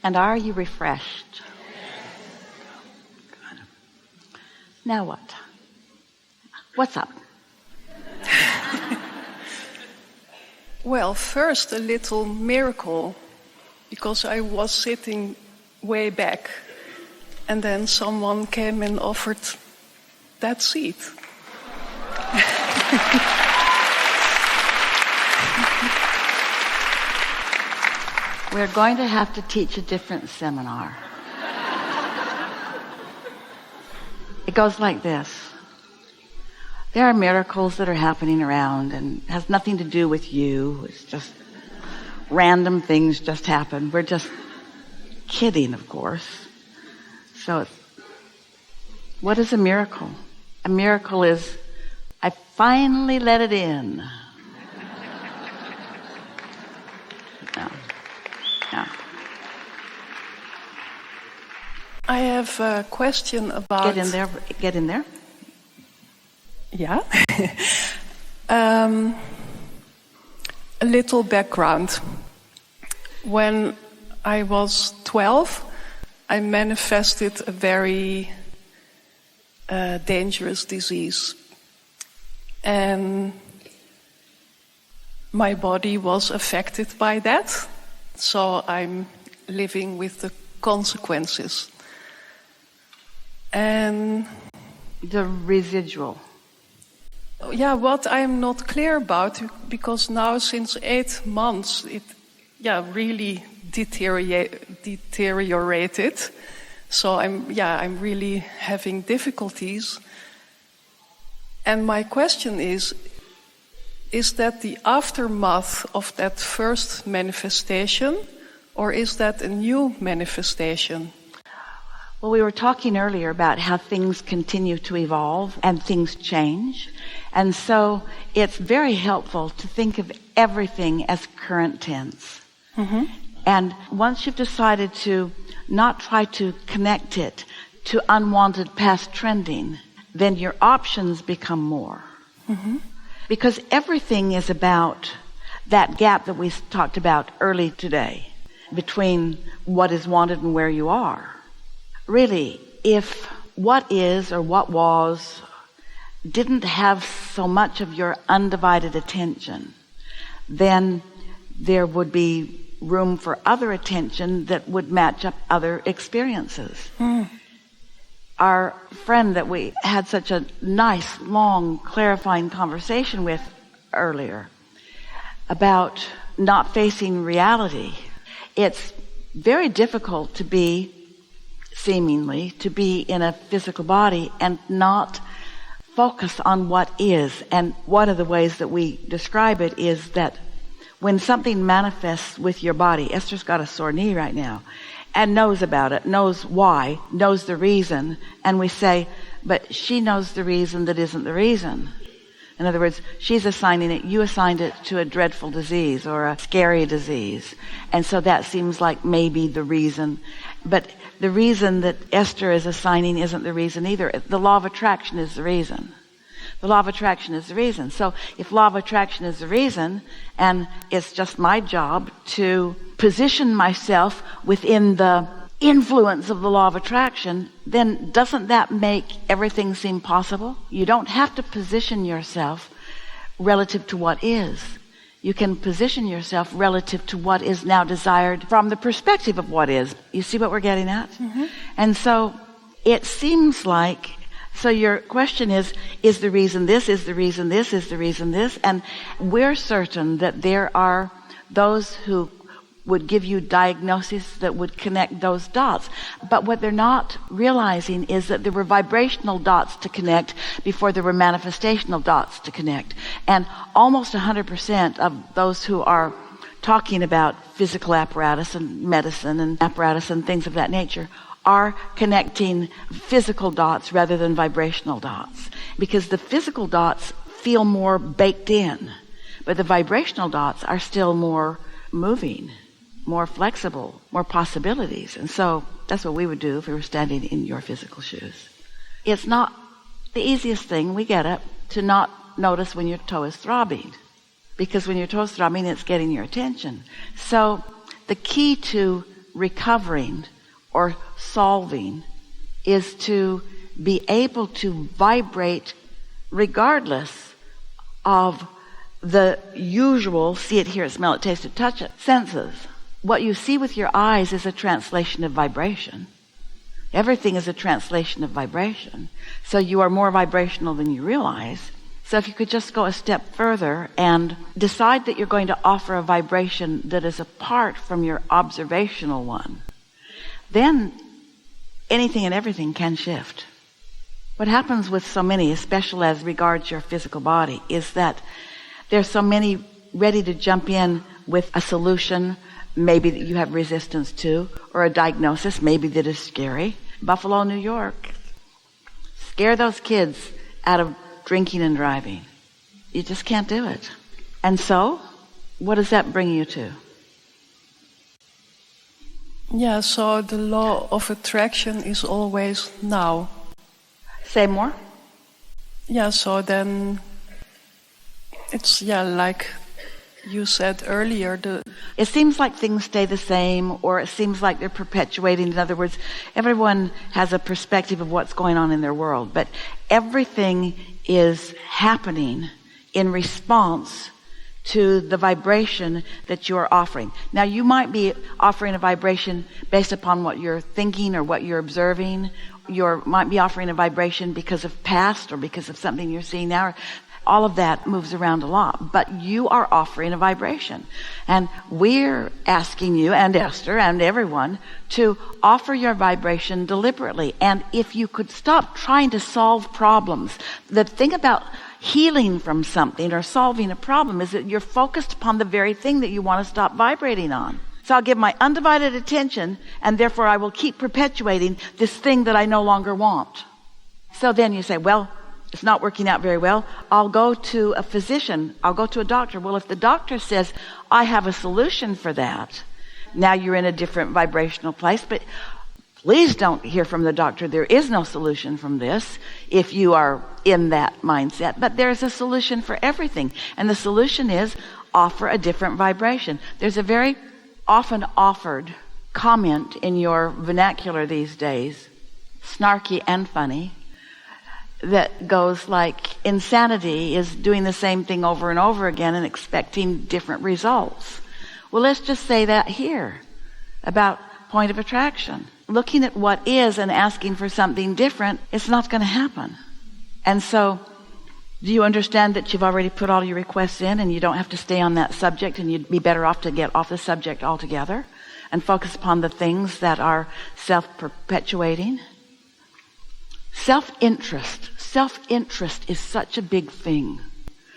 And are you refreshed? Good. Now what? What's up? Well, first a little miracle, because I was sitting way back, and then someone came and offered that seat. We're going to have to teach a different seminar. It goes like this. There are miracles that are happening around and has nothing to do with you. It's just random things just happen. We're just kidding, of course. So what is a miracle? A miracle is, I finally let it in. No. I have a question about... Get in there. Yeah. A little background. When I was 12, I manifested a very dangerous disease. And my body was affected by that. So I'm living with the consequences. And the residual. Yeah, what I'm not clear about, because now since 8 months it really deteriorated. So I'm really having difficulties. And my question is that the aftermath of that first manifestation, or is that a new manifestation? Well, we were talking earlier about how things continue to evolve and things change. And so it's very helpful to think of everything as current tense. Mm-hmm. And once you've decided to not try to connect it to unwanted past trending, then your options become more. Mm-hmm. Because everything is about that gap that we talked about early today between what is wanted and where you are. Really, if what is or what was didn't have so much of your undivided attention, then there would be room for other attention that would match up other experiences. Our friend that we had such a nice, long, clarifying conversation with earlier about not facing reality. It's very difficult to be in a physical body and not focus on what is. And one of the ways that we describe it is that when something manifests with your body, Esther's got a sore knee right now, and knows about it, knows why, knows the reason, and we say, but she knows the reason that isn't the reason. In other words, she's assigning it, you assigned it to a dreadful disease or a scary disease. And so that seems like maybe the reason. But the reason that Esther is assigning isn't the reason either. The law of attraction is the reason. The law of attraction is the reason. So if law of attraction is the reason, and it's just my job to position myself within the influence of the law of attraction, then doesn't that make everything seem possible? You don't have to position yourself relative to what is. You can position yourself relative to what is now desired from the perspective of what is. You see what we're getting at? Mm-hmm. And so it seems like, so your question is the reason this, is the reason this, is the reason this? And we're certain that there are those who would give you diagnoses that would connect those dots. But what they're not realizing is that there were vibrational dots to connect before there were manifestational dots to connect. And almost 100% of those who are talking about physical apparatus and medicine and apparatus and things of that nature are connecting physical dots rather than vibrational dots. Because the physical dots feel more baked in, but the vibrational dots are still more moving, more flexible, more possibilities. And so that's what we would do if we were standing in your physical shoes. It's not the easiest thing, we get it, to not notice when your toe is throbbing. Because when your toe is throbbing, it's getting your attention. So the key to recovering or solving is to be able to vibrate regardless of the usual see it, hear it, smell it, taste it, touch it senses. What you see with your eyes is a translation of vibration. Everything is a translation of vibration. So you are more vibrational than you realize. So if you could just go a step further and decide that you're going to offer a vibration that is apart from your observational one, then anything and everything can shift. What happens with so many, especially as regards your physical body, is that there's so many ready to jump in with a solution, maybe that you have resistance to, or a diagnosis, maybe that is scary. Buffalo, New York. Scare those kids out of drinking and driving. You just can't do it. And so, what does that bring you to? Yeah, so the law of attraction is always now. Say more. Yeah, so then it's, like you said earlier, it seems like things stay the same, or it seems like they're perpetuating. In other words, everyone has a perspective of what's going on in their world, but everything is happening in response to the vibration that you're offering. Now, you might be offering a vibration based upon what you're thinking or what you're observing. You might be offering a vibration because of past or because of something you're seeing now. All of that moves around a lot, but you are offering a vibration. And we're asking you and Esther and everyone to offer your vibration deliberately. And if you could stop trying to solve problems, the thing about healing from something or solving a problem is that you're focused upon the very thing that you want to stop vibrating on. So I'll give my undivided attention, and therefore I will keep perpetuating this thing that I no longer want. So then you say, well, it's not working out very well. I'll go to a physician. I'll go to a doctor. Well, if the doctor says, I have a solution for that, now you're in a different vibrational place. But please don't hear from the doctor, there is no solution from this, if you are in that mindset. But there's a solution for everything. And the solution is offer a different vibration. There's a very often offered comment in your vernacular these days, snarky and funny, that goes like, insanity is doing the same thing over and over again and expecting different results. Well, let's just say that here about point of attraction. Looking at what is and asking for something different, it's not going to happen. And so, do you understand that you've already put all your requests in and you don't have to stay on that subject, and you'd be better off to get off the subject altogether and focus upon the things that are self-perpetuating? Self-interest is such a big thing.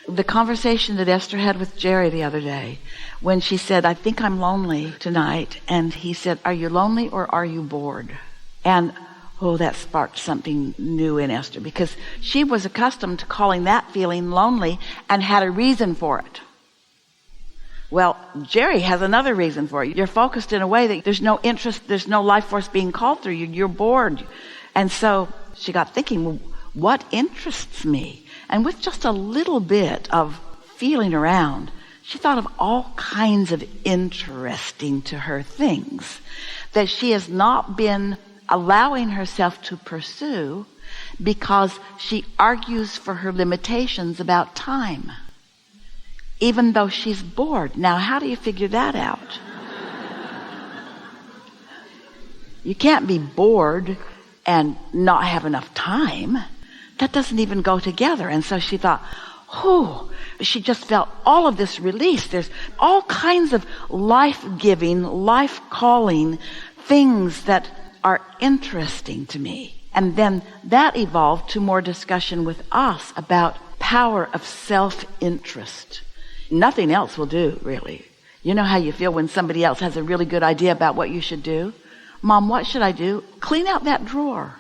The conversation that Esther had with Jerry the other day, when she said, I think I'm lonely tonight, and he said, are you lonely or are you bored? And that sparked something new in Esther, because she was accustomed to calling that feeling lonely and had a reason for it. Well, Jerry has another reason for it. You're focused in a way that there's no interest, there's no life force being called through you. You're bored. And so she got thinking, well, what interests me? And with just a little bit of feeling around, she thought of all kinds of interesting to her things that she has not been allowing herself to pursue because she argues for her limitations about time, even though she's bored. Now, how do you figure that out? You can't be bored and not have enough time. That doesn't even go together. And so she thought, she just felt all of this release. There's all kinds of life-giving, life-calling things that are interesting to me. And then that evolved to more discussion with us about power of self-interest. Nothing else will do, really. You know how you feel when somebody else has a really good idea about what you should do? Mom, what should I do? Clean out that drawer.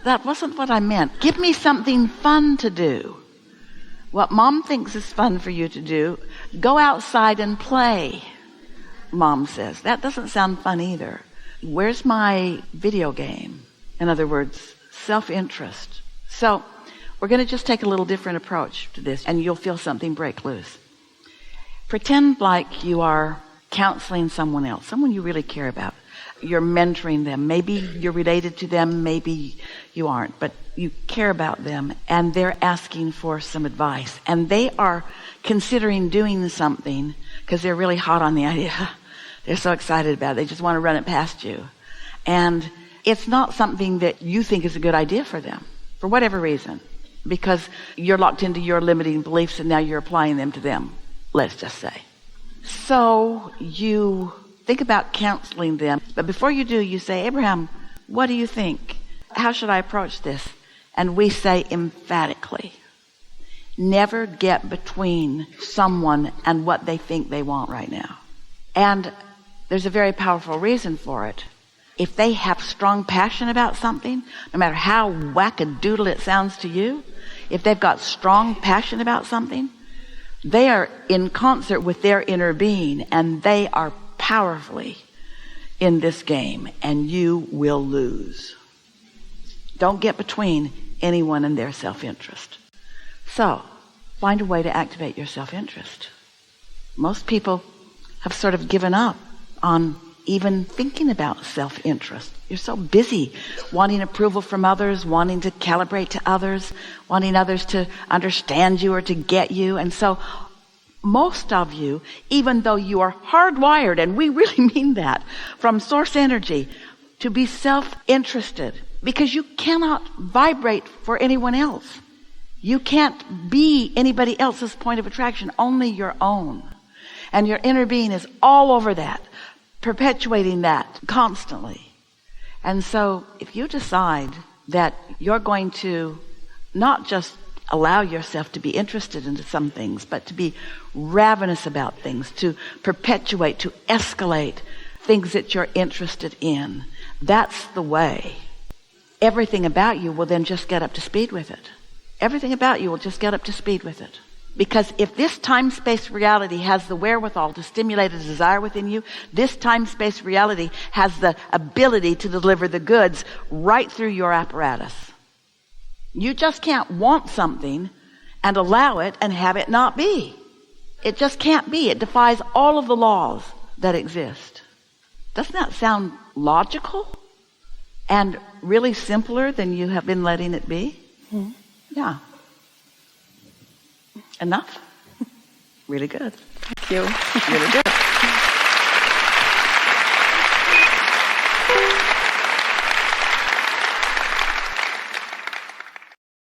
That wasn't what I meant. Give me something fun to do. What Mom thinks is fun for you to do, go outside and play, Mom says. That doesn't sound fun either. Where's my video game? In other words, self-interest. So we're going to just take a little different approach to this, and you'll feel something break loose. Pretend like you are counseling someone else, someone you really care about. You're mentoring them. Maybe you're related to them, maybe you aren't, but you care about them, and they're asking for some advice, and they are considering doing something because they're really hot on the idea. They're so excited about it. They just want to run it past you. And it's not something that you think is a good idea for them, for whatever reason, because you're locked into your limiting beliefs and now you're applying them to them, let's just say. So you think about counseling them, but before you do, you say, Abraham, what do you think? How should I approach this? And we say emphatically, never get between someone and what they think they want right now. And there's a very powerful reason for it. If they have strong passion about something, no matter how wackadoodle it sounds to you, if they've got strong passion about something, they are in concert with their inner being, and they are powerfully in this game, and you will lose. Don't get between anyone and their self-interest. So, find a way to activate your self-interest. Most people have sort of given up on even thinking about self-interest. You're so busy wanting approval from others, wanting to calibrate to others, wanting others to understand you or to get you. And so most of you, even though you are hardwired, and we really mean that, from source energy, to be self-interested, because you cannot vibrate for anyone else. You can't be anybody else's point of attraction, only your own. And your inner being is all over that, perpetuating that constantly. And so if you decide that you're going to not just allow yourself to be interested in some things, but to be ravenous about things, to perpetuate, to escalate things that you're interested in, that's the way. Everything about you will then just get up to speed with it. Everything about you will just get up to speed with it. Because if this time-space reality has the wherewithal to stimulate a desire within you, this time-space reality has the ability to deliver the goods right through your apparatus. You just can't want something and allow it and have it not be. It just can't be. It defies all of the laws that exist. Doesn't that sound logical and really simpler than you have been letting it be? Mm-hmm. Yeah. Enough? Really good. Thank you. Really good.